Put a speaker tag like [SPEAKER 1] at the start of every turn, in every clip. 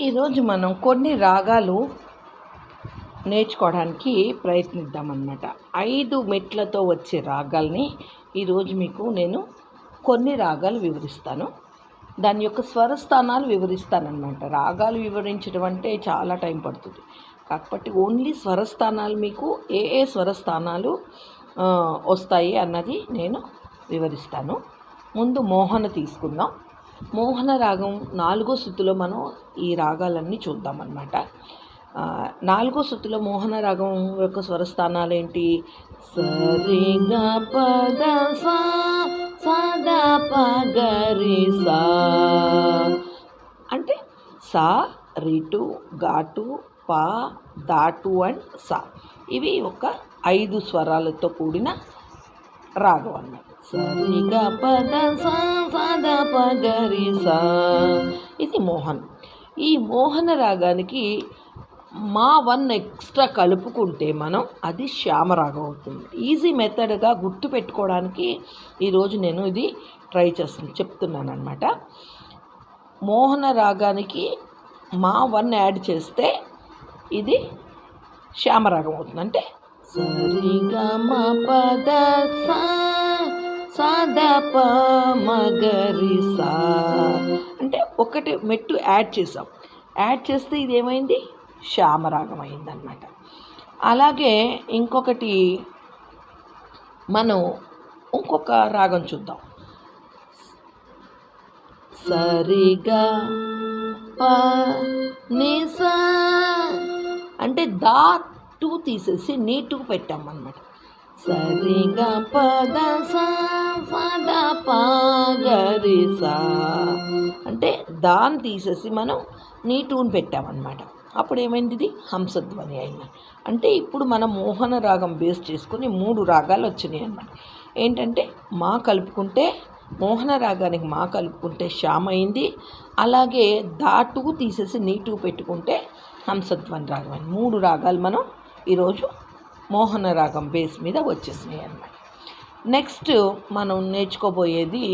[SPEAKER 1] ఈరోజు మనం కొన్ని రాగాలు నేర్చుకోవడానికి ప్రయత్నిద్దామన్నమాట. 5 మెట్లతో వచ్చే రాగాల్ని ఈరోజు మీకు నేను కొన్ని రాగాలు వివరిస్తాను. దాని యొక్క స్వరస్థానాలు వివరిస్తానన్నమాట. రాగాలు వివరించడం అంటే చాలా టైం పడుతుంది. కాకపోతే ఓన్లీ స్వరస్థానాలు మీకు ఏ స్వరస్థానాలు వస్తాయి అన్నది నేను వివరిస్తాను. ముందు మోహన తీసుకుందాం. మోహన రాగం 4వ శృతిలో మనం ఈ రాగాలన్నీ చూద్దామన్నమాట. 4వ శృతిలో మోహన రాగం యొక్క స్వరస్థానాలు ఏంటి? సరి గ పద సా సద ప గ రి సా. అంటే సా, రిటు, ఘాటు, పా, దాటు అండ్ సా. ఇవి ఒక 5 స్వరాలతో కూడిన రాగం అన్నమాట. సరి గ పద సా సద ప గ రి సా. ఇది మోహన్. ఈ మోహన రాగానికి మా 1 ఎక్స్ట్రా కలుపుకుంటే మనం అది శ్యామరాగం అవుతుంది. ఈజీ మెథడ్గా గుర్తుపెట్టుకోవడానికి ఈరోజు నేను ఇది ట్రై చెప్తున్నాను అనమాట. మోహన రాగానికి మా 1 యాడ్ చేస్తే ఇది శ్యామరాగం అవుతుంది. అంటే సరి గ మ పద సా సద ప మ గ రి సా. అంటే ఒకటి మెట్టు యాడ్ చేసాం. యాడ్ చేస్తే ఇది ఏమైంది? శ్యామరాగం అయిందన్నమాట. అలాగే ఇంకొకటి మనం ఇంకొక రాగం చూద్దాం. సరి గ ప ని సా. అంటే దా 2 తీసేసి నీ 2 పెట్టామన్నమాట. సరి గ పద సా సద ప గ రి సా. అంటే దాన్ని తీసేసి మనం నీ 2ని పెట్టామన్నమాట. అప్పుడు ఏమైంది? ఇది హంసధ్వని అయింది. అంటే ఇప్పుడు మనం మోహన రాగం బేస్ చేసుకుని 3 రాగాలు వచ్చినాయి అన్నమాట. ఏంటంటే మా కలుపుకుంటే మోహన రాగానికి మా కలుపుకుంటే శ్యామ అయింది. అలాగే దా 2 తీసేసి నీ 2 పెట్టుకుంటే హంసధ్వని రాగం అయింది. 3 రాగాలు మనం ఈరోజు మోహన రాగం బేస్ మీద వచ్చేసినాయి అన్నమాట. నెక్స్ట్ మనం నేర్చుకోబోయేది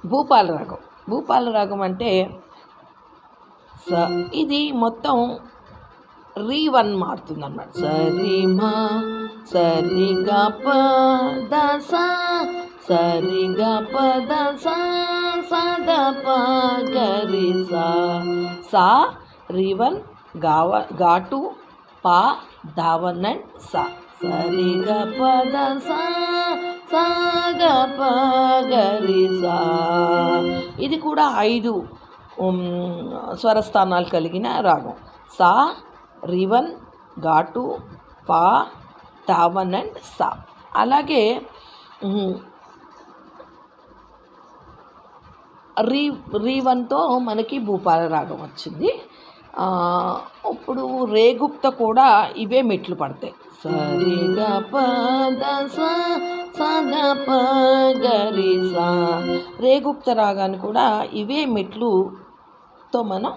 [SPEAKER 1] భూపాల రాగం. భూపాల రాగం అంటే ఇది మొత్తం రీ 1 మారుతుంది అన్నమాట. సరి మా సరి గ ప ద సా సరి గ ప ద సా సద ప గ రి సా. సా రీ 1 ఘాటు పా దా 1 అండ్ సా. సరి గ ప ద సా సా గ ప గ రి సా. ఇది కూడా 5 స్వరస్థానాలు కలిగిన రాగం. సా, రి 1, ఘాటు, పా, దా 1 అండ్ సా. అలాగే రీ 1తో మనకి భూపాల రాగం వచ్చింది. ఇప్పుడు రేగుప్త కూడా ఇవే మెట్లు పడతాయి. సరి గ ప ద సా సద ప గ రి సా. రేగుప్త రాగాన్ని కూడా ఇవే మెట్లుతో మనం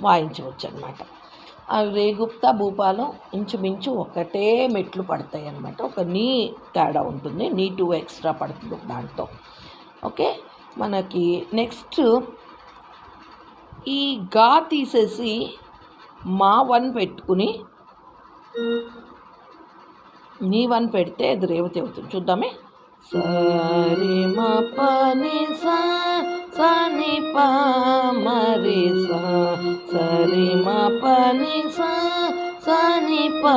[SPEAKER 1] వాయించవచ్చు అన్నమాట. ఆ రేగుప్త భూపాలం ఇంచుమించు ఒకటే మెట్లు పడతాయి అన్నమాట. ఒక నీ తేడా ఉంటుంది. నీ 2 ఎక్స్ట్రా పడుతుంది దాంతో. ఓకే, మనకి నెక్స్ట్ ఈ గా తీసేసి మా 1 పెట్టుకుని నీ 1 పెడితే అది రేవతి అవుతుంది. చూద్దామే. సరి మ ప ని సా సా ని ప మ రి సా. సరి మ ప ని సా సా ని ప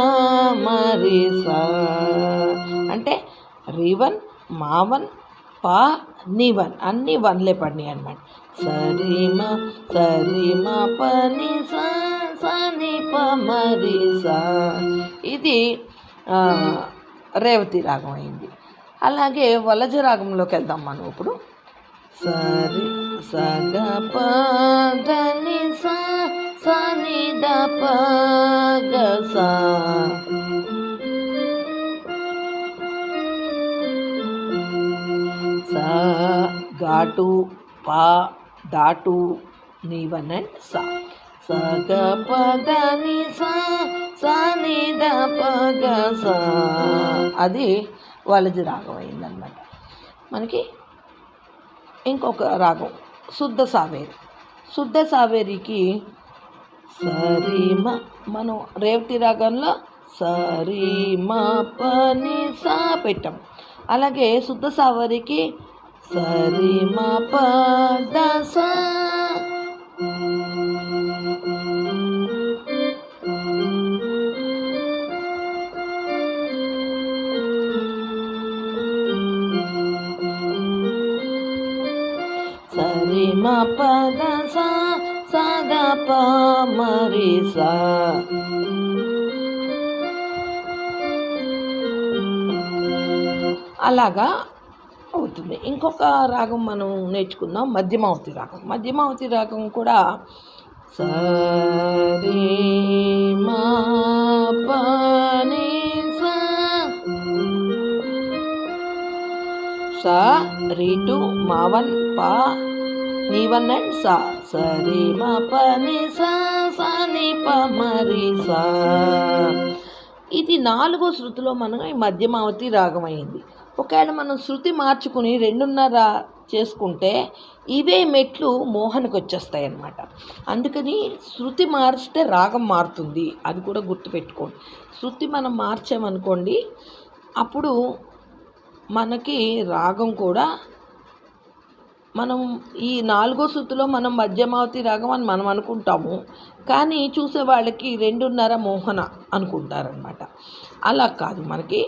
[SPEAKER 1] మ రి సా. అంటే రి 1 మా 1 పా నీ 1 అన్నీ 1లే పడినాయి అన్నమాట. సరి మ ప ని సా సా ని ప మ రి సా. ఇది రేవతి రాగం అయింది. అలాగే వలజ రాగంలోకి వెళ్దాం మనం ఇప్పుడు. సరి స గ ప ద ని సా సా ని ద ప గ సా. సా ఘాటు పా దాటు నీ 1 అండ్ సా. స గ ప ద ని సా సా ని ద ప గ సా. అది వలజ రాగం అయిందన్నమాట. మనకి ఇంకొక రాగం శుద్ధ సావేరి. శుద్ధ సావేరికి సరిమ, మనం రేవతి రాగంలో సరిమ పని సా పెట్టాం. అలాగే శుద్ధ సావేరికి సరిమ పద సా. సరిమ పద సా సద ప మరి సా. అలాగా అవుతుంది. ఇంకొక రాగం మనం నేర్చుకుందాం, మధ్యమావతి రాగం. మధ్యమావతి రాగం కూడా సరి మా పని సా. సా రీ టు మావన్ పా నీవన్ అండ్ సా. సరి మా పని సా సా ని ప మరి సా. ఇది 4వ శృతిలో మనం ఈ మధ్యమావతి రాగం అయింది. ఒకవేళ మనం శృతి మార్చుకుని 2.5 చేసుకుంటే ఇవే మెట్లు మోహనకు వచ్చేస్తాయి అన్నమాట. అందుకని శృతి మార్చితే రాగం మారుతుంది, అది కూడా గుర్తుపెట్టుకోండి. శృతి మనం మార్చామనుకోండి, అప్పుడు మనకి రాగం కూడా, మనం ఈ 4వ శృతిలో మనం మధ్యమావతి రాగం అని మనం అనుకుంటాము, కానీ చూసే వాళ్ళకి 2.5 మోహన అనుకుంటారనమాట. అలా కాదు, మనకి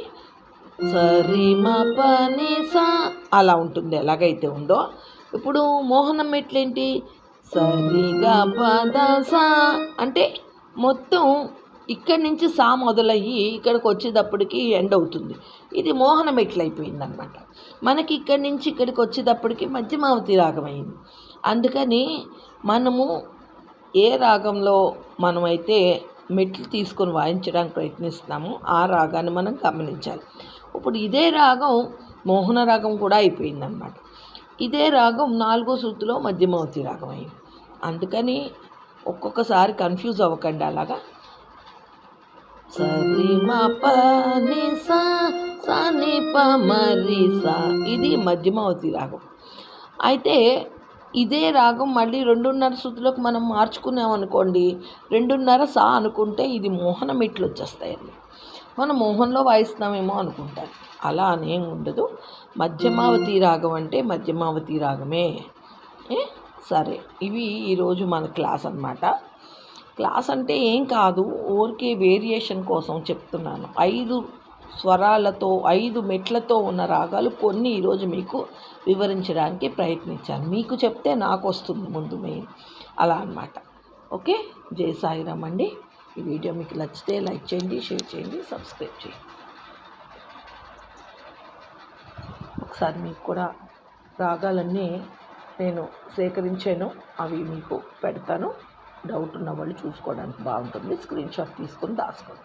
[SPEAKER 1] సరి మ పని సా అలా ఉంటుంది. ఎలాగైతే ఉందో ఇప్పుడు మోహనం మెట్లేంటి, సరి గ పద సా అంటే మొత్తం ఇక్కడి నుంచి సా మొదలయ్యి ఇక్కడికి వచ్చేటప్పటికి ఎండ్ అవుతుంది. ఇది మోహన మెట్లు అయిపోయింది అనమాట. మనకి ఇక్కడి నుంచి ఇక్కడికి వచ్చేటప్పటికి మధ్యమావతి రాగం అయింది. అందుకని మనము ఏ రాగంలో మనమైతే మెట్లు తీసుకొని వాయించడానికి ప్రయత్నిస్తున్నామో ఆ రాగాన్ని మనం గమనించాలి. ఇప్పుడు ఇదే రాగం మోహన రాగం కూడా అయిపోయిందన్నమాట. ఇదే రాగం 4వ శృతిలో మధ్యమావతి రాగం అయింది. అందుకని ఒక్కొక్కసారి కన్ఫ్యూజ్ అవ్వకండి. అలాగా సరి మ పని సా సా ని ప మరి సా, ఇది మధ్యమావతి రాగం. అయితే ఇదే రాగం మళ్ళీ 2.5 శృతిలోకి మనం మార్చుకున్నామనుకోండి, 2.5 సా అనుకుంటే ఇది మోహన మెట్లు వచ్చేస్తాయండి. మనం మోహన్లో వాయిస్తున్నామేమో అనుకుంటారు, అలా అనేం ఉండదు. మధ్యమావతి రాగం అంటే మధ్యమావతి రాగమే. సరే, ఇవి ఈరోజు మన క్లాస్ అన్నమాట. క్లాస్ అంటే ఏం కాదు, ఊరికే వేరియేషన్ కోసం చెప్తున్నాను. 5 స్వరాలతో 5 మెట్లతో ఉన్న రాగాలు కొన్ని ఈరోజు మీకు వివరించడానికి ప్రయత్నించాను. మీకు చెప్తే నాకు వస్తుంది ముందు మెయిన్, అలా అన్నమాట. ఓకే, జై సాయిరామ్ అండి. ఈ వీడియో మీకు నచ్చితే లైక్ చేయండి, షేర్ చేయండి, సబ్స్క్రైబ్ చేయండి. ఒకసారి మీకు కూడా రాగాలన్నీ నేను సేకరించాను, అవి మీకు పెడతాను. డౌట్ ఉన్న వాళ్ళు చూసుకోవడానికి బాగుంటుంది. స్క్రీన్ షాట్ తీసుకొని దాచుకోండి.